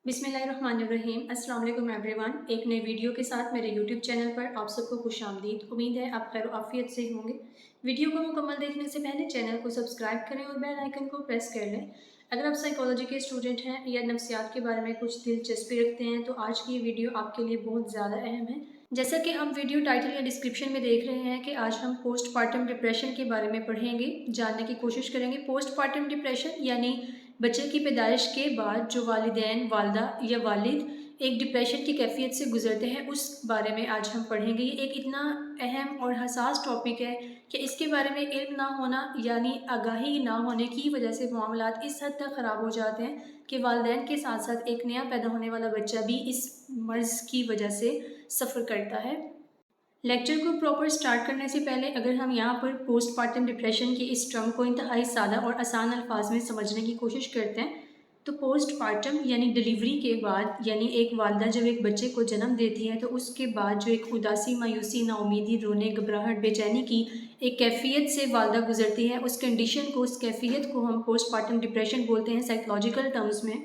बिस्मिल्लाहिर्रहमानिर्रहीम। अस्सलाम वालेकुम एवरीवन। एक नई वीडियो के साथ मेरे यूट्यूब चैनल पर आप सबको खुशामदीद। उम्मीद है आप खैर आफियत से होंगे। वीडियो को मुकम्मल देखने से पहले चैनल को सब्सक्राइब करें और बेल आइकन को प्रेस कर लें। अगर आप साइकोलॉजी के स्टूडेंट हैं या नफ्सियात के बारे में कुछ दिलचस्पी रखते हैं तो आज की ये वीडियो आपके लिए बहुत ज़्यादा अहम है। जैसा कि हम वीडियो टाइटल या डिस्क्रिप्शन में देख रहे हैं कि आज हम पोस्टपार्टम डिप्रेशन के बारे में पढ़ेंगे, जानने की कोशिश करेंगे। पोस्टपार्टम डिप्रेशन यानी बच्चे की पैदाइश के बाद जो वालिदैन, वालदा या वालिद एक डिप्रेशन की कैफियत से गुजरते हैं, उस बारे में आज हम पढ़ेंगे। ये एक इतना अहम और हसास टॉपिक है कि इसके बारे में इल्म ना होना यानी आगाही ना होने की वजह से मामलात इस हद तक ख़राब हो जाते हैं कि वालिदैन के साथ साथ एक नया पैदा होने वाला बच्चा भी इस मर्ज़ की वजह से सफ़र करता है। लेक्चर को प्रॉपर स्टार्ट करने से पहले अगर हम यहाँ पर पोस्टपार्टम डिप्रेशन के इस टर्म को इंतहाई सादा और आसान अल्फाज में समझने की कोशिश करते हैं तो पोस्टपार्टम यानी डिलीवरी के बाद, यानी एक वालदा जब एक बच्चे को जन्म देती है तो उसके बाद जो एक उदासी, मायूसी, नाउमीदी, रोने, घबराहट, बेचैनी की एक कैफियत से वालदा गुजरती है, उस कंडीशन को, उस कैफियत को हम पोस्टपार्टम डिप्रेशन बोलते हैं साइकोलॉजिकल टर्म्स में।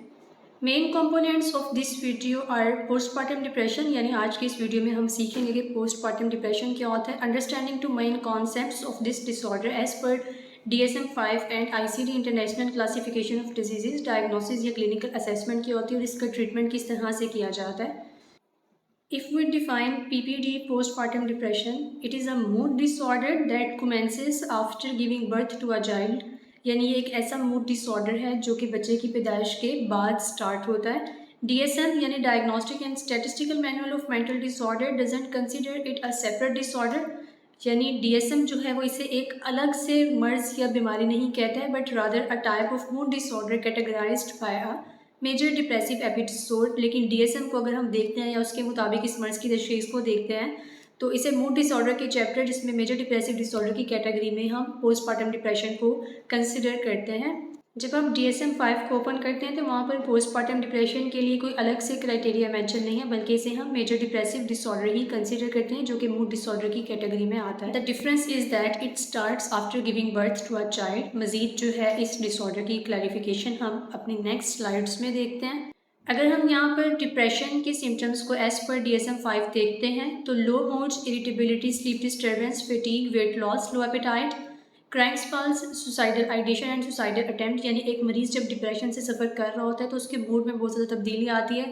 Main components of this video are postpartum depression, यानी आज के इस वीडियो में हम सीखेंगे कि पोस्टपार्टम डिप्रेशन क्या होता है, understanding two main concepts of this disorder as per DSM-5 and ICD international classification of diseases, diagnosis या क्लिनिकल असेसमेंट क्या होती है और इसका ट्रीटमेंट किस तरह से किया जाता है। If we define PPD, postpartum depression, it is a mood disorder that commences after giving birth to a child। यानी ये एक ऐसा मूड डिसऑर्डर है जो कि बच्चे की पैदाइश के बाद स्टार्ट होता है। DSM यानी diagnostic and statistical manual of mental disorder doesn't consider it a separate disorder. यानी DSM जो है वो इसे एक अलग से मर्ज या बीमारी नहीं कहता है, but rather a type of mood disorder categorized by a major depressive episode. लेकिन DSM को अगर हम देखते हैं या उसके मुताबिक इस मर्ज़ की तशख़ीस को देखते हैं तो इसे मूड डिसऑर्डर के चैप्टर जिसमें मेजर डिप्रेसिव डिसऑर्डर की कैटेगरी में हम पोस्टपार्टम डिप्रेशन को कंसिडर करते हैं। जब आप DSM-5 को ओपन करते हैं तो वहाँ पर पोस्टपार्टम डिप्रेशन के लिए कोई अलग से क्राइटेरिया मेंशन नहीं है, बल्कि इसे हम मेजर डिप्रेसिव डिसऑर्डर ही कंसिडर करते हैं जो कि मूड डिसऑर्डर की कैटेगरी में आता है। The difference is that it starts after giving birth to a child. मज़ीद जो है इस डिसऑर्डर की क्लैरिफिकेशन हम अपनी नेक्स्ट स्लाइड्स में देखते हैं। अगर हम यहाँ पर डिप्रेशन के सिम्टम्स को एज पर DSM-5 देखते हैं तो low moods, irritability, sleep disturbance, fatigue, weight loss, low appetite, crying spells, suicidal ideation and suicidal attempt. यानी एक मरीज़ जब डिप्रेशन से सफ़र कर रहा होता है तो उसके मूड में बहुत ज़्यादा तब्दीली आती है।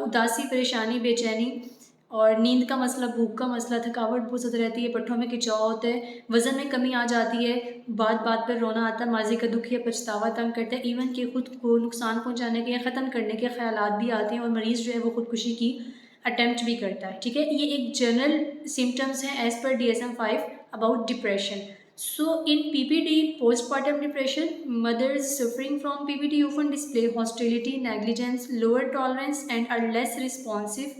उदासी, परेशानी, बेचैनी और नींद का मसला, भूख का मसला, थकावट बहुत ज़्यादा रहती है, पट्ठों में खिंचाव होता है, वज़न में कमी आ जाती है, बात बात पर रोना आता है, माजी का दुख या पछतावा तंग करता है, इवन कि खुद को नुकसान पहुंचाने के या ख़त्म करने के ख़यालात भी आते हैं और मरीज़ जो है वो खुदकुशी की अटैम्प्ट भी करता है। ठीक है, ये एक जनरल सिम्टम्स हैं as per DSM-5 about depression. So in PPD, postpartum depression, mothers suffering from PPD often display hostility, negligence, lower tolerance and are less responsive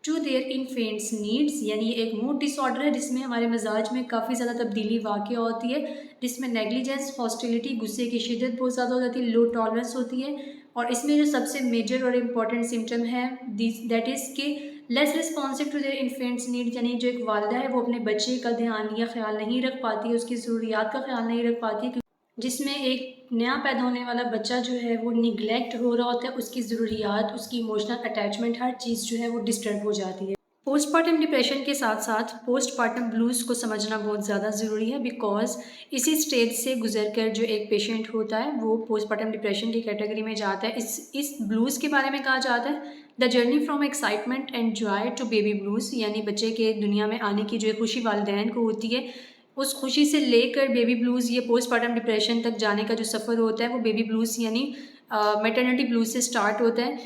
to their infants needs. यानी ये एक मूड डिसऑर्डर है जिसमें हमारे मिजाज में काफ़ी ज़्यादा तब्दीली वाक़ होती है, जिसमें नेग्लिजेंस, हॉस्टिलिटी, गुस्से की शिद्दत बहुत ज़्यादा हो जाती है, लो टॉलरेंस होती है। और इसमें जो सबसे मेजर और इम्पॉर्टेंट सिम्टम है दैट इज़ कि less responsive to their infants needs. यानी जो एक वालदा है वो अपने बच्चे का ध्यान या ख्याल नहीं रख पाती है, उसकी ज़रूरियात का ख्याल नहीं रख पाती है, जिसमें एक नया पैदा होने वाला बच्चा जो है वो निगलेक्ट हो रहा होता है, उसकी ज़रूरियात, उसकी इमोशनल अटैचमेंट, हर चीज़ जो है वो डिस्टर्ब हो जाती है। पोस्टपार्टम डिप्रेशन के साथ साथ पोस्टपार्टम ब्लूज़ को समझना बहुत ज़्यादा ज़रूरी है, बिकॉज़ इसी स्टेज से गुजर कर जो एक पेशेंट होता है वो पोस्टपार्टम डिप्रेशन की कैटेगरी में जाता है। इस ब्लूज़ के बारे में कहा जाता है the journey from excitement and joy to baby blues. यानी बच्चे के दुनिया में आने की जो खुशी वालिदैन को होती है, उस खुशी से लेकर बेबी ब्लूज़, ये पोस्टपार्टम डिप्रेशन तक जाने का जो सफ़र होता है वो बेबी ब्लूज़ यानी मैटरनिटी ब्लूज़ से स्टार्ट होता है।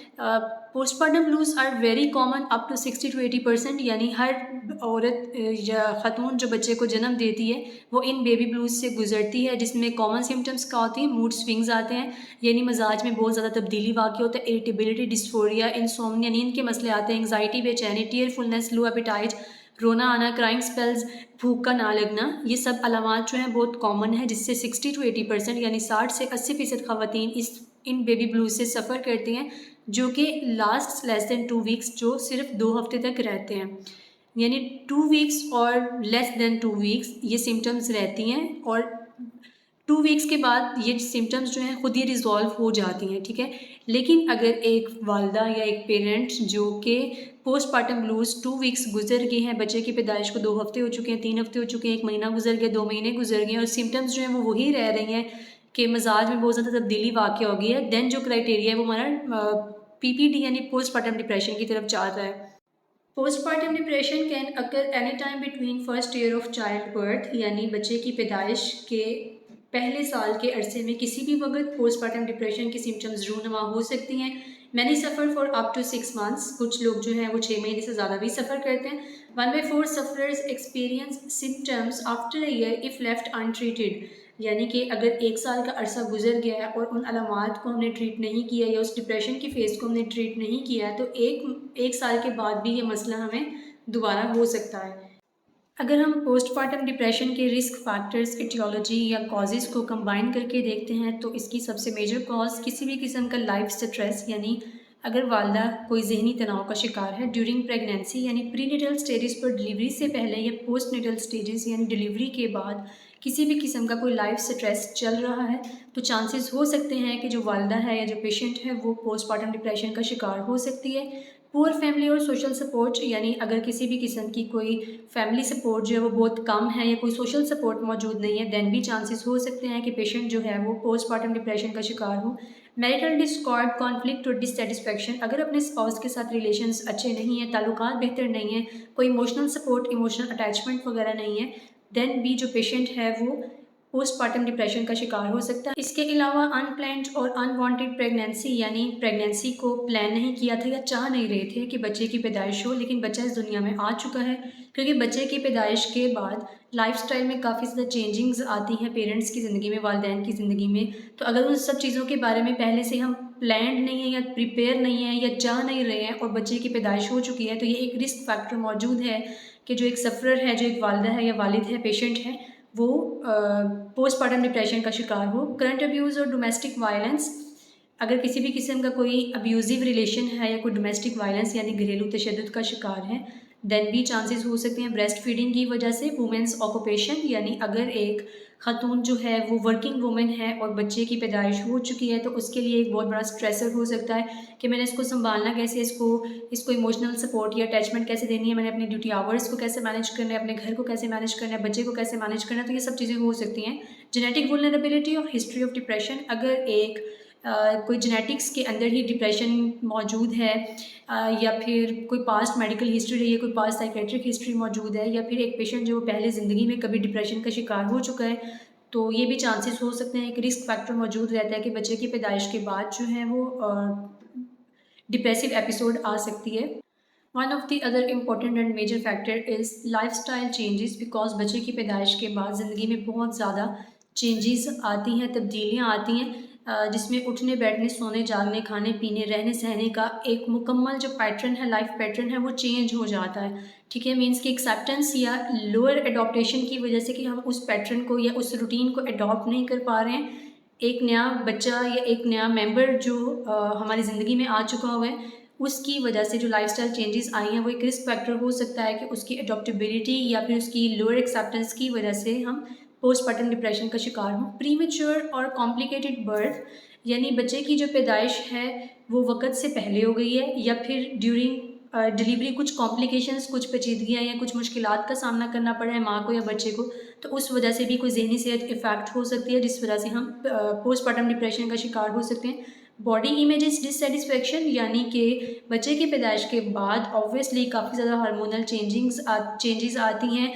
Postpartum blues are very common up to 60 to 80%। यानी हर औरत या ख़तून जो बच्चे को जन्म देती है वो इन बेबी ब्लूज़ से गुजरती है, जिसमें कॉमन सिम्टम्स क्या होती हैं, मूड स्विंग्स आते हैं, यानी मिजाज में बहुत ज़्यादा तब्दीली वाक़ होता है, इरिटेबिलिटी, डिस्फोरिया, इंसोम्निया, नींद के मसले आते हैं, एंग्जाइटी, बेचैनी, टीयरफुलनेस, लो एपेटाइट, रोना आना, क्राइंग स्पेल्स, भूख का ना लगना, ये सब अलामात जो हैं बहुत कॉमन है, जिससे 60 to 80% यानी 60 से 80% ख़वातीन इन बेबी ब्लूज से सफ़र करती हैं, जो कि लास्ट लेस दैन 2 वीक्स, जो सिर्फ 2 हफ्ते तक रहते हैं। यानी 2 वीक्स और लेस दैन 2 वीक्स ये सिम्टम्स रहती हैं, और 2 वीक्स के बाद ये सिम्टम्स जो हैं खुद ही रिज़ॉल्व हो जाती हैं, ठीक है। लेकिन अगर एक वालिदा या एक पेरेंट जो कि पोस्टपार्टम ब्लूज़ 2 वीक्स गुजर गए हैं, बच्चे की पैदाइश को 2 हफ़्ते हो चुके हैं, 3 हफ़्ते हो चुके हैं, 1 महीना गुजर गया, 2 महीने गुजर गए और सिम्टम्स जो हैं वो वही रह रही हैं कि मिज़ाज में बहुत ज़्यादा तब्दीली वाक़या हो गई है, देन जो क्राइटेरिया है वो हमारा पीपीडी यानी पोस्टपार्टम डिप्रेशन की तरफ जा रहा है। Postpartum depression can occur any time between first year of child birth, यानी बच्चे की पैदाइश के पहले साल के अरसे में किसी भी वक्त पोस्टपार्टम डिप्रेशन की सिम्टम्स रूनुमा हो सकती हैं। Many suffer for up to 6 months, कुछ लोग जो हैं वो 6 महीने से ज़्यादा भी सफ़र करते हैं। 1/4 sufferers experience symptoms after a year if left untreated, यानी कि अगर 1 साल का अरसा गुजर गया है और उन अलामात को हमने ट्रीट नहीं किया या उस डिप्रेशन की फ़ेज़ को हमने ट्रीट नहीं किया है तो एक साल के बाद भी ये मसला हमें दोबारा हो सकता है। अगर हम पोस्टपार्टम डिप्रेशन के रिस्क फैक्टर्स, एटियोलॉजी या कॉजेज़ को कंबाइन करके देखते हैं तो इसकी सबसे मेजर कॉज़ किसी भी किस्म का लाइफ स्ट्रेस, यानी अगर वालिदा कोई ज़हनी तनाव का शिकार है ड्यूरिंग प्रेगनेंसी यानी प्रीनेटल स्टेजेस पर डिलीवरी से पहले या पोस्टनेटल स्टेजेस यानी डिलीवरी के बाद किसी भी किस्म का कोई लाइफ स्ट्रेस चल रहा है तो चांसेस हो सकते हैं कि जो वालिदा है या जो पेशेंट है वो पोस्टपार्टम डिप्रेशन का शिकार हो सकती है। पुअर फैमिली और सोशल सपोर्ट, यानी अगर किसी भी किस्म की कोई फैमिली सपोर्ट जो है वो बहुत कम है या कोई सोशल सपोर्ट मौजूद नहीं है, देन भी चांसेस हो सकते हैं कि पेशेंट जो है वो पोस्टपार्टम डिप्रेशन का शिकार हो। मैरिटल डिस्कॉर्ड, कॉन्फ्लिक्ट और डिससेटिस्फैक्शन, अगर अपने स्पाउस के साथ रिलेशंस अच्छे नहीं हैं, ताल्लुकात बेहतर नहीं हैं, कोई इमोशनल सपोर्ट, इमोशनल अटैचमेंट वगैरह नहीं है, देन भी जो पेशेंट है वो पोस्टपार्टम डिप्रेशन का शिकार हो सकता है। इसके अलावा अनप्लान्ड और अनवांटेड प्रेगनेंसी, यानी प्रेगनेंसी को प्लान नहीं किया था या चाह नहीं रहे थे कि बच्चे की पैदाइश हो, लेकिन बच्चा इस दुनिया में आ चुका है। क्योंकि बच्चे की पैदाइश के बाद लाइफस्टाइल में काफ़ी ज़्यादा चेंजिंग्स आती हैं पेरेंट्स की ज़िंदगी में, वालिदैन की ज़िंदगी में। तो अगर उन सब चीज़ों के बारे में पहले से हम प्लान्ड नहीं है या प्रिपेयर नहीं है या चाह नहीं रहे हैं और बच्चे की पैदाइश हो चुकी है तो ये एक रिस्क फैक्टर मौजूद है कि जो एक सफ़रर है, जो एक वालिदा है या वालिद है, पेशेंट है, वो पोस्टपार्टम डिप्रेशन का शिकार हो। करंट अब्यूज़ और डोमेस्टिक वायलेंस, अगर किसी भी किस्म का कोई अब्यूज़िव रिलेशन है या कोई डोमेस्टिक वायलेंस यानी घरेलू तशद्दुद का शिकार है, देन भी चांसेस हो सकते हैं। ब्रेस्ट फीडिंग की वजह से वुमेंस ऑक्यूपेशन, यानी अगर एक खातून जो है वो वर्किंग वुमेन है और बच्चे की पैदाइश हो चुकी है तो उसके लिए एक बहुत बड़ा स्ट्रेसर हो सकता है कि मैंने इसको संभालना कैसे, इसको इमोशनल सपोर्ट या अटैचमेंट कैसे देनी है, मैंने अपनी ड्यूटी आवर्स को कैसे मैनेज करना है, अपने घर को कैसे मैनेज करना है, बच्चे को कैसे मैनेज करना है, तो ये सब चीज़ें हो सकती हैं। जेनेटिक वल्नरेबिलिटी और हिस्ट्री ऑफ डिप्रेशन, अगर एक कोई जेनेटिक्स के अंदर ही डिप्रेशन मौजूद है या फिर कोई पास्ट मेडिकल हिस्ट्री रही है, कोई पास्ट साइकेट्रिक हिस्ट्री मौजूद है या फिर एक पेशेंट जो पहले ज़िंदगी में कभी डिप्रेशन का शिकार हो चुका है, तो ये भी चांसेस हो सकते हैं, एक रिस्क फैक्टर मौजूद रहता है कि बच्चे की पैदाइश के बाद जो है वो डिप्रेसिव एपिसोड आ सकती है। One of the other important and major factor is lifestyle changes, because बच्चे की पैदाइश के बाद ज़िंदगी में बहुत ज़्यादा चेंजेस आती हैं, तब्दीलियाँ आती हैं जिसमें उठने बैठने, सोने जागने, खाने पीने, रहने सहने का एक मुकम्मल जो पैटर्न है, लाइफ पैटर्न है, वो चेंज हो जाता है। ठीक है, मीन्स कि एक्सेप्टेंस या लोअर एडॉप्टेशन की वजह से कि हम उस पैटर्न को या उस रूटीन को अडॉप्ट नहीं कर पा रहे हैं, एक नया बच्चा या एक नया मेंबर जो हमारी ज़िंदगी में आ चुका हुआ है, उसकी वजह से जो लाइफस्टाइल चेंजेस आई हैं वो एक रिस्क फैक्टर हो सकता है कि उसकी अडॉप्टेबिलिटी या फिर उसकी लोअर एक्सेप्टेंस की वजह से हम पोस्टपार्टम डिप्रेशन का शिकार हों। प्रीमेच्योर और कॉम्प्लिकेटेड बर्थ, यानी बच्चे की जो पैदाइश है वो वक़्त से पहले हो गई है या फिर ड्यूरिंग डिलीवरी कुछ कॉम्प्लिकेशंस, कुछ पेचीदगियाँ या कुछ मुश्किलात का सामना करना पड़ा है माँ को या बच्चे को, तो उस वजह से भी कोई ज़हनी सेहत इफ़ेक्ट हो सकती है जिस वजह से हम पोस्टपार्टम डिप्रेशन का शिकार हो सकते हैं। बॉडी इमेजेस डिससेटिस्फेक्शन, यानी कि बच्चे की पैदाइश के बाद ऑब्वियसली काफ़ी ज़्यादा हार्मोनल चेंजेस आती हैं,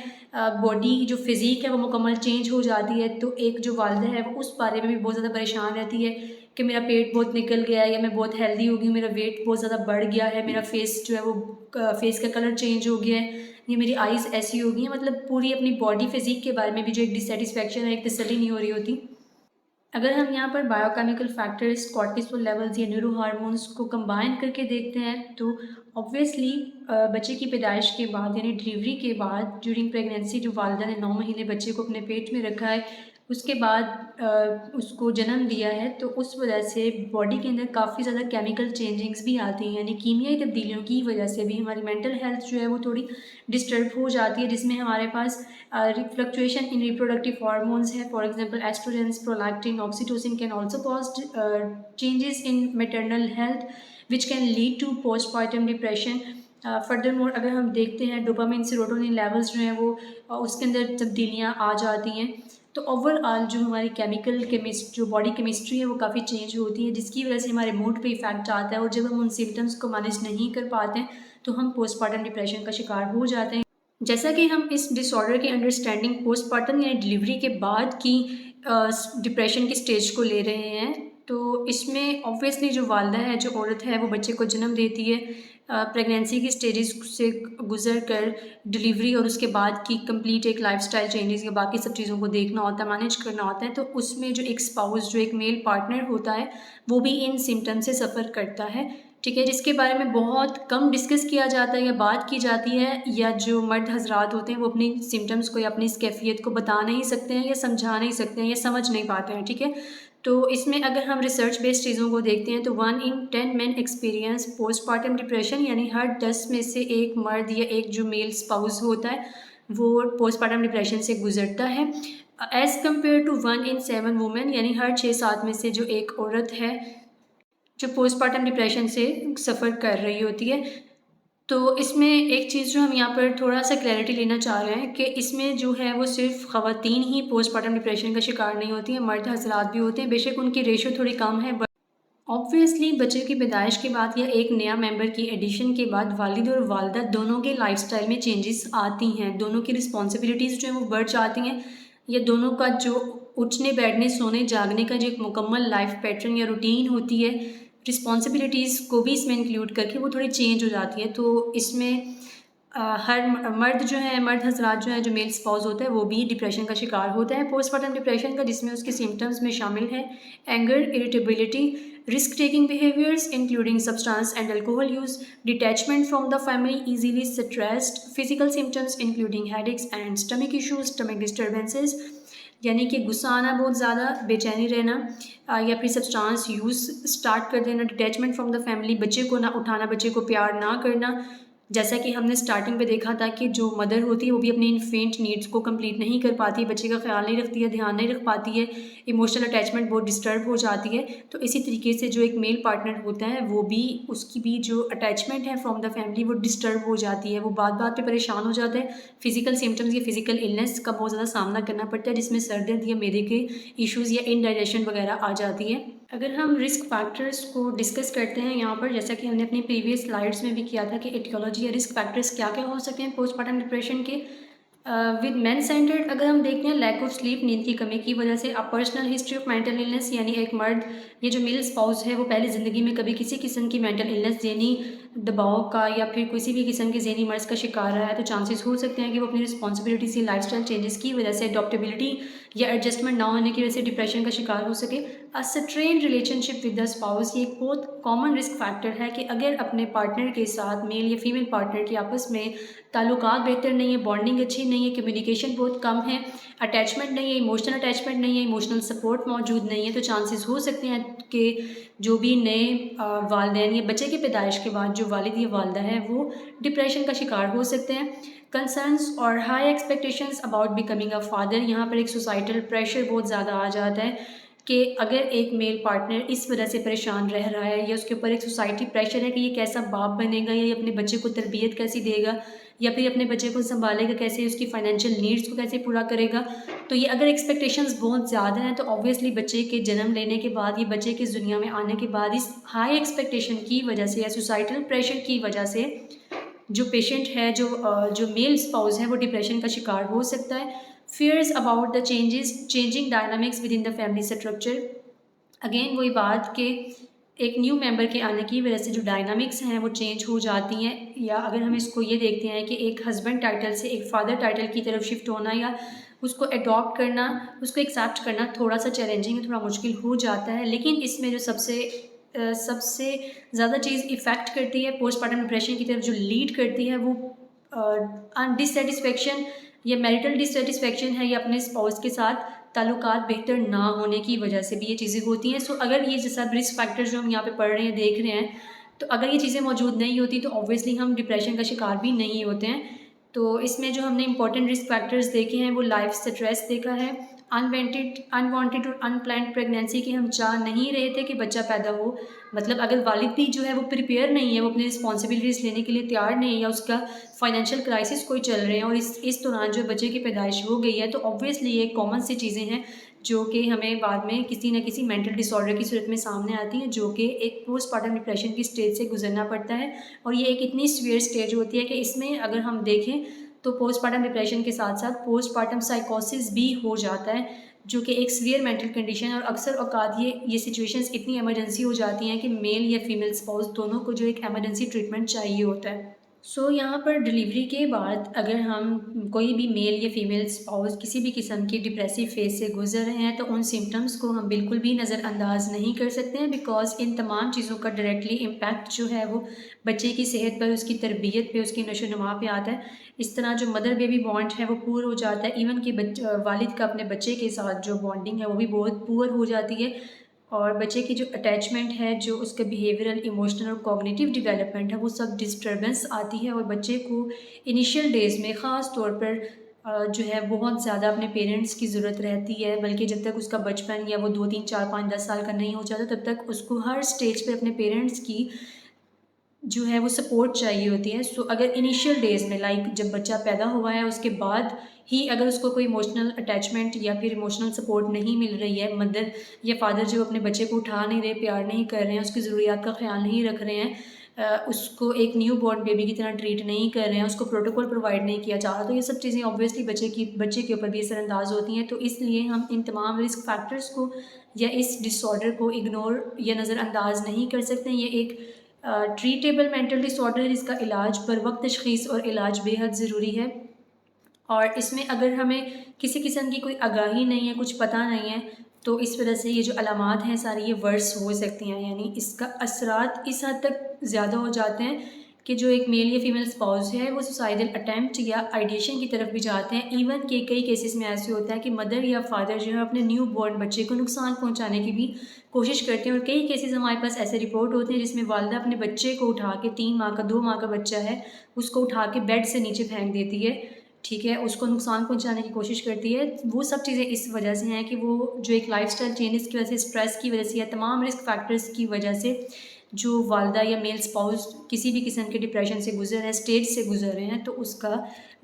बॉडी जो फिज़ीक है वो मुकम्मल चेंज हो जाती है, तो एक जो वालिदा है वो उस बारे में भी बहुत ज़्यादा परेशान रहती है कि मेरा पेट बहुत निकल गया है या मैं बहुत हेल्दी हो गई हूँ, मेरा वेट बहुत ज़्यादा बढ़ गया है, मेरा फेस जो है वो फेस का कलर चेंज हो गया है, ये मेरी आइज़ ऐसी हो गई हैं, मतलब पूरी अपनी बॉडी फिज़ीक के बारे में भी जो एक डिससेटिस्फेक्शन है, एक तसल्ली नहीं हो रही होती। अगर हम यहाँ पर बायोकेमिकल फैक्टर्स, कॉर्टिसोल लेवल्स या न्यूरो हार्मोन्स को कंबाइन करके देखते हैं तो ऑब्वियसली बच्चे की पैदाइश के बाद यानी डिलीवरी के बाद ड्यूरिंग प्रेगनेंसी जो वालिदा ने 9 महीने बच्चे को अपने पेट में रखा है, उसके बाद उसको जन्म दिया है, तो उस वजह से बॉडी के अंदर काफ़ी ज़्यादा केमिकल चेंजिंग्स भी आती हैं, यानी कीमियाई तब्दीलियों की वजह से भी हमारी मेंटल हेल्थ जो है वो थोड़ी डिस्टर्ब हो जाती है, जिसमें हमारे पास फ्लक्चुएशन इन रिप्रोडक्टिव हार्मोन्स है, for example estrogens, prolactin, oxytocin can also cause changes in maternal health which can lead to postpartum depression. Furthermore अगर हम देखते हैं डोपामिन सेरोटोनिन लेवल्स जो हैं वो उसके अंदर तब्दीलियाँ आ जाती हैं, तो ओवरऑल जो हमारी जो बॉडी केमिस्ट्री है वो काफ़ी चेंज होती है, जिसकी वजह से हमारे मूड पे इफेक्ट आता है, और जब हम उन सिम्टम्स को मैनेज नहीं कर पाते हैं तो हम पोस्टपार्टम डिप्रेशन का शिकार हो जाते हैं। जैसा कि हम इस डिसऑर्डर की अंडरस्टैंडिंग पोस्टपार्टम यानी डिलीवरी के बाद की डिप्रेशन की स्टेज को ले रहे हैं, तो इसमें ऑब्वियसली जो वालदा है, जो औरत है, वो बच्चे को जन्म देती है, प्रेगनेंसी की स्टेजेस से गुजर कर डिलीवरी और उसके बाद की कंप्लीट एक लाइफस्टाइल चेंजेस या बाकी सब चीज़ों को देखना होता है, मैनेज करना होता है। तो उसमें जो एक स्पाउस, जो एक मेल पार्टनर होता है, वो भी इन सिम्टम्स से सफ़र करता है, ठीक है, जिसके बारे में बहुत कम डिस्कस किया जाता है या बात की जाती है, या जो मर्द हजरात होते हैं वो अपनी सिम्टम्स को या अपनी इस कैफियत को बता नहीं सकते हैं या समझा नहीं सकते हैं या समझ नहीं पाते हैं, ठीक है। तो इसमें अगर हम रिसर्च बेस्ड चीज़ों को देखते हैं तो 1 in 10 men experience postpartum depression, यानी हर 10 में से एक मर्द या एक जो मेल स्पाउस होता है वो पोस्टपार्टम डिप्रेशन से गुजरता है, as compared to 1 in 7 women, यानी हर 6-7 में से जो एक औरत है जो पोस्टपार्टम डिप्रेशन से सफ़र कर रही होती है। तो इसमें एक चीज़ जो हम यहाँ पर थोड़ा-सा क्लैरिटी लेना चाह रहे हैं कि इसमें जो है वो सिर्फ़ ख़वातीन ही पोस्टपार्टम डिप्रेशन का शिकार नहीं होती हैं, मर्द हज़रात भी होते हैं। बेशक उनकी रेशो थोड़ी कम है, बट ऑब्वियसली बच्चे की पैदाइश के बाद या एक नया मेंबर की एडिशन के बाद वालिद और वालिदा दोनों के लाइफ़स्टाइल में चेंजेस आती हैं, दोनों की रिस्पॉन्सिबिलिटीज़ जो हैं वो बढ़ जाती हैं, या दोनों का जो उठने, बैठने, सोने, जागने का जो एक मुकम्मल लाइफ़ पैटर्न या रूटीन होती है, रिस्पॉन्सिबिलिटीज़ को भी इसमें इंक्लूड करके वो थोड़ी चेंज हो जाती है। तो इसमें हर मर्द जो है, मर्द हज़रात जो है, जो मेल स्पाउस होता है वो भी डिप्रेशन का शिकार होता है पोस्टपार्टम डिप्रेशन का, जिसमें उसके सिम्टम्स में शामिल है anger, irritability, risk taking behaviours including substance and alcohol use, detachment from the family, easily stressed, physical symptoms including headaches and stomach issues, stomach disturbances, यानी कि गुस्सा आना बहुत ज़्यादा, बेचैनी रहना, या फिर सब्सटेंस यूज़ स्टार्ट कर देना, डिटैचमेंट फ्रॉम द फैमिली, बच्चे को ना उठाना, बच्चे को प्यार ना करना, जैसा कि हमने स्टार्टिंग पे देखा था कि जो मदर होती है वो भी अपनी इन्फेंट नीड्स को कंप्लीट नहीं कर पाती, बच्चे का ख्याल नहीं रखती है, ध्यान नहीं रख पाती है, इमोशनल अटैचमेंट बहुत डिस्टर्ब हो जाती है। तो इसी तरीके से जो एक मेल पार्टनर होता है वो भी, उसकी भी जो अटैचमेंट है फ्रॉम द फैमिली वो डिस्टर्ब हो जाती है, वो बात बात पे परेशान हो जाता है, फिजिकल सिम्टम्स या फिजिकल इलनेस का बहुत ज़्यादा सामना करना पड़ता है, जिसमें सर दर्द या मैदे के इश्यूज़ या इनडाइजेशन वगैरह आ जाती है। अगर हम रिस्क फैक्टर्स को डिस्कस करते हैं यहाँ पर, जैसा कि हमने अपनी प्रीवियस स्लाइड्स में भी किया था कि एटियोलॉजी या रिस्क फैक्टर्स क्या क्या हो सकते हैं पोस्टपार्टम डिप्रेशन के, विद मैन सेंटर्ड अगर हम देखते हैं लैक ऑफ स्लीप, नींद की कमी की वजह से, a personal history of mental illness, यानी एक मर्द, ये जो मेल स्पाउस है वो पहले ज़िंदगी में कभी किसी किस्म की मेंटल इलनेस, ज़हनी दबाव का या फिर किसी भी किस्म के ज़हनी मर्ज़ का शिकार रहा है, तो चांसेस हो सकते हैं कि वो अपनी रिस्पॉन्सिबिलिटीज़ या लाइफस्टाइल चेंजेस की वजह से, अडॉप्टेबिलिटी या एडजस्टमेंट ना होने की वजह से डिप्रेशन का शिकार हो सके। A strain relationship with the spouse, ये एक बहुत कॉमन रिस्क फैक्टर है कि अगर अपने पार्टनर के साथ, मेल या फीमेल पार्टनर के आपस में ताल्लुकात बेहतर नहीं है, बॉन्डिंग अच्छी नहीं है, कम्युनिकेशन बहुत कम है, अटैचमेंट नहीं है, इमोशनल अटैचमेंट नहीं है, इमोशनल सपोर्ट मौजूद नहीं है, तो चांसेस हो सकते हैं कि जो भी नए वालिदैन या बच्चे की पैदाइश के बाद जो वालिद या वालिदा है वो डिप्रेशन का शिकार हो सकते हैं। कंसर्न्स और high expectations about becoming a father, यहाँ पर एक सोसाइटल प्रेशर बहुत ज़्यादा आ जाता है कि अगर एक मेल पार्टनर इस वजह से परेशान रह रहा है या उसके ऊपर एक सोसाइटी प्रेशर है कि ये कैसा बाप बनेगा या ये अपने बच्चे को तरबियत कैसी देगा या फिर अपने बच्चे को संभालेगा कैसे, उसकी फाइनेंशियल नीड्स को कैसे पूरा करेगा, तो ये अगर एक्सपेक्टेशंस बहुत ज़्यादा हैं तो ऑब्वियसली बच्चे के जन्म लेने के बाद, ये बच्चे की दुनिया में आने के बाद इस हाई एक्सपेक्टेशन की वजह से या सोसाइटल प्रेशर की वजह से जो पेशेंट है, जो मेल स्पाउस है वो डिप्रेशन का शिकार हो सकता है। Fears about the changing dynamics within the family structure, again वही बात कि एक न्यू मेंबर के आने की वजह से जो डायनामिक्स हैं वो चेंज हो जाती हैं, या अगर हम इसको ये देखते हैं कि एक हस्बैंड टाइटल से एक फादर टाइटल की तरफ शिफ्ट होना या उसको अडॉप्ट करना, उसको एक्सेप्ट करना थोड़ा सा चैलेंजिंग है, थोड़ा मुश्किल हो जाता है। लेकिन इसमें जो सबसे ज़्यादा चीज़ इफ़ेक्ट करती है पोस्टपार्टम डिप्रेशन की तरफ जो लीड करती है वो डिससेटिस्फेक्शन या मैरिटल डिससेटिस्फेक्शन है, या अपने स्पाउस के साथ ताल्लुकात बेहतर ना होने की वजह से भी ये चीज़ें होती हैं। सो अगर ये सब रिस्क फैक्टर जो हम यहाँ पे पढ़ रहे हैं, देख रहे हैं, तो अगर ये चीज़ें मौजूद नहीं होती तो ऑब्वियसली हम डिप्रेशन का शिकार भी नहीं होते हैं। तो इसमें जो हमने इंपॉर्टेंट रिस्क फैक्टर्स देखे हैं वो लाइफ स्ट्रेस देखा है, अनवांटेड और अनप्लान्ड प्रेगनेंसी की हम चाह नहीं रहे थे कि बच्चा पैदा हो। मतलब अगर वालिद भी जो है वो प्रिपेयर नहीं है, वो अपनी रिस्पॉन्सिबिलिटीज़ लेने के लिए तैयार नहीं है, या उसका फाइनेंशियल क्राइसिस कोई चल रहे हैं और इस दौरान जो बच्चे की पैदाइश हो गई है, तो ऑब्वियसली ये कॉमन सी चीज़ें हैं जो कि हमें बाद में किसी न किसी मेंटल डिसऑर्डर की सूरत में सामने आती हैं, जो कि एक पोस्टपार्टम डिप्रेशन की स्टेज से गुजरना पड़ता है। और ये एक इतनी सीवियर स्टेज होती है कि इसमें अगर हम देखें तो पोस्टपार्टम डिप्रेशन के साथ साथ पोस्टपार्टम साइकोसिस भी हो जाता है, जो कि एक सीवियर मेंटल कंडीशन। और अक्सर औकात ये सिचुएशंस इतनी इमरजेंसी हो जाती हैं कि मेल या फीमेल स्पाउस दोनों को जो एक इमरजेंसी ट्रीटमेंट चाहिए होता है। यहाँ पर डिलीवरी के बाद अगर हम कोई भी मेल या फीमेल स्पाउस किसी भी किस्म की डिप्रेसिव फेज से गुजर रहे हैं, तो उन सिम्टम्स को हम बिल्कुल भी नज़रअंदाज नहीं कर सकते हैं, बिकॉज इन तमाम चीज़ों का डायरेक्टली इम्पैक्ट जो है वो बच्चे की सेहत पर, उसकी तरबियत पे, उसकी नशोनुमा पे आता है। इस तरह जो मदर बेबी बॉन्ड है वो पुअर हो जाता है, इवन कि वालिद का अपने बच्चे के साथ जो बॉन्डिंग है वो भी बहुत पुअर हो जाती है। और बच्चे की जो अटैचमेंट है, जो उसका बिहेवियरल, इमोशनल और कॉग्निटिव डेवलपमेंट है, वो सब डिस्टर्बेंस आती है। और बच्चे को इनिशियल डेज़ में ख़ास तौर पर जो है बहुत ज़्यादा अपने पेरेंट्स की ज़रूरत रहती है, बल्कि जब तक उसका बचपन या वो 2, 3, 4, 5, 10 साल का नहीं हो जाता, तब तक उसको हर स्टेज पे अपने पेरेंट्स की जो है वो सपोर्ट चाहिए होती है। अगर इनिशियल डेज़ में, लाइक जब बच्चा पैदा हुआ है उसके बाद ही अगर उसको कोई इमोशनल अटैचमेंट या फिर इमोशनल सपोर्ट नहीं मिल रही है, मदर या फादर जो अपने बच्चे को उठा नहीं रहे, प्यार नहीं कर रहे हैं, उसकी ज़रूरियात का ख्याल नहीं रख रहे हैं, उसको एक न्यू बॉर्न बेबी की तरह ट्रीट नहीं कर रहे हैं, उसको प्रोटोकॉल प्रोवाइड नहीं किया जा रहा, तो ये सब चीज़ें ऑब्वियसली बच्चे के ऊपर भी असरअंदाज होती हैं। तो इसलिए हम इन तमाम रिस्क फैक्टर्स को या इस डिसऑर्डर को इग्नोर या नज़रअंदाज नहीं कर सकते। ये एक ट्रीटेबल मेंटल डिसऑर्डर है, इसका इलाज बर वक्त तशख़ीस और इलाज बेहद ज़रूरी है। और इसमें अगर हमें किसी किस्म की कोई आगाही नहीं है, कुछ पता नहीं है, तो इस वजह से ये जो अलामात हैं सारी ये वर्स हो सकती हैं, यानी इसका असरात इस हद तक ज़्यादा हो जाते हैं कि जो एक मेल या फीमेल स्पाउस है वो सुसाइडल अटैम्प्ट या आइडिएशन की तरफ भी जाते हैं। इवन के कई केसेस में ऐसे होता है कि मदर या फादर जो है अपने न्यू बॉर्न बच्चे को नुकसान पहुंचाने की भी कोशिश करते हैं। और कई केसेस हमारे पास ऐसे रिपोर्ट होते हैं जिसमें वालदा अपने बच्चे को उठा के, 3 माह का 2 माह का बच्चा है, उसको उठा के बेड से नीचे फेंक देती है, ठीक है, उसको नुकसान पहुंचाने की कोशिश करती है। वो सब चीज़ें इस वजह से हैं कि वो जो एक लाइफस्टाइल चेंजेस की वजह से, स्ट्रेस की वजह से या तमाम रिस्क फैक्टर्स की वजह से जो वालदा या मेल स्पाउस किसी भी किस्म के डिप्रेशन से गुजर रहे हैं, स्टेज से गुजर रहे हैं, तो उसका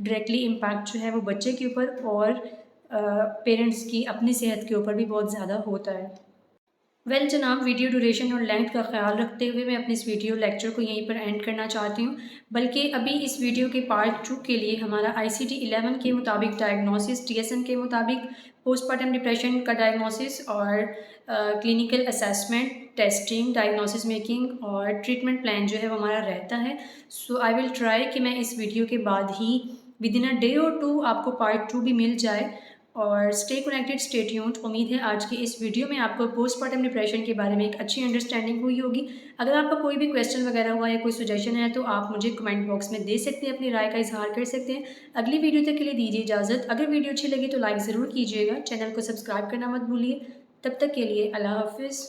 डायरेक्टली इम्पैक्ट जो है वो बच्चे के ऊपर और पेरेंट्स की अपनी सेहत के ऊपर भी बहुत ज़्यादा होता है। जनाब, वीडियो ड्यूरेशन और लेंथ का ख्याल रखते हुए मैं अपने इस वीडियो लेक्चर को यहीं पर एंड करना चाहती हूँ। बल्कि अभी इस वीडियो के पार्ट 2 के लिए हमारा ICD 11 के मुताबिक डायग्नोसिस, DSM के मुताबिक पोस्टपार्टम डिप्रेशन का डायग्नोसिस और clinical assessment, testing, diagnosis making और ट्रीटमेंट प्लान जो है वो हमारा रहता है। आई विल ट्राई कि मैं इस वीडियो के बाद ही विद इन अ डे और 2 आपको पार्ट 2 भी मिल जाए। और स्टे कनेक्टेड, स्टे ट्यून्ड। उम्मीद है आज की इस वीडियो में आपको पोस्टपार्टम डिप्रेशन के बारे में एक अच्छी अंडरस्टैंडिंग हुई होगी। अगर आपका कोई भी क्वेश्चन वगैरह हुआ या कोई सजेशन है तो आप मुझे कमेंट बॉक्स में दे सकते हैं, अपनी राय का इजहार कर सकते हैं। अगली वीडियो तक के लिए दीजिए इजाज़त। अगर वीडियो अच्छी लगी तो लाइक ज़रूर कीजिएगा, चैनल को सब्सक्राइब करना मत भूलिए। तब तक के लिए अल्लाह हाफिज़।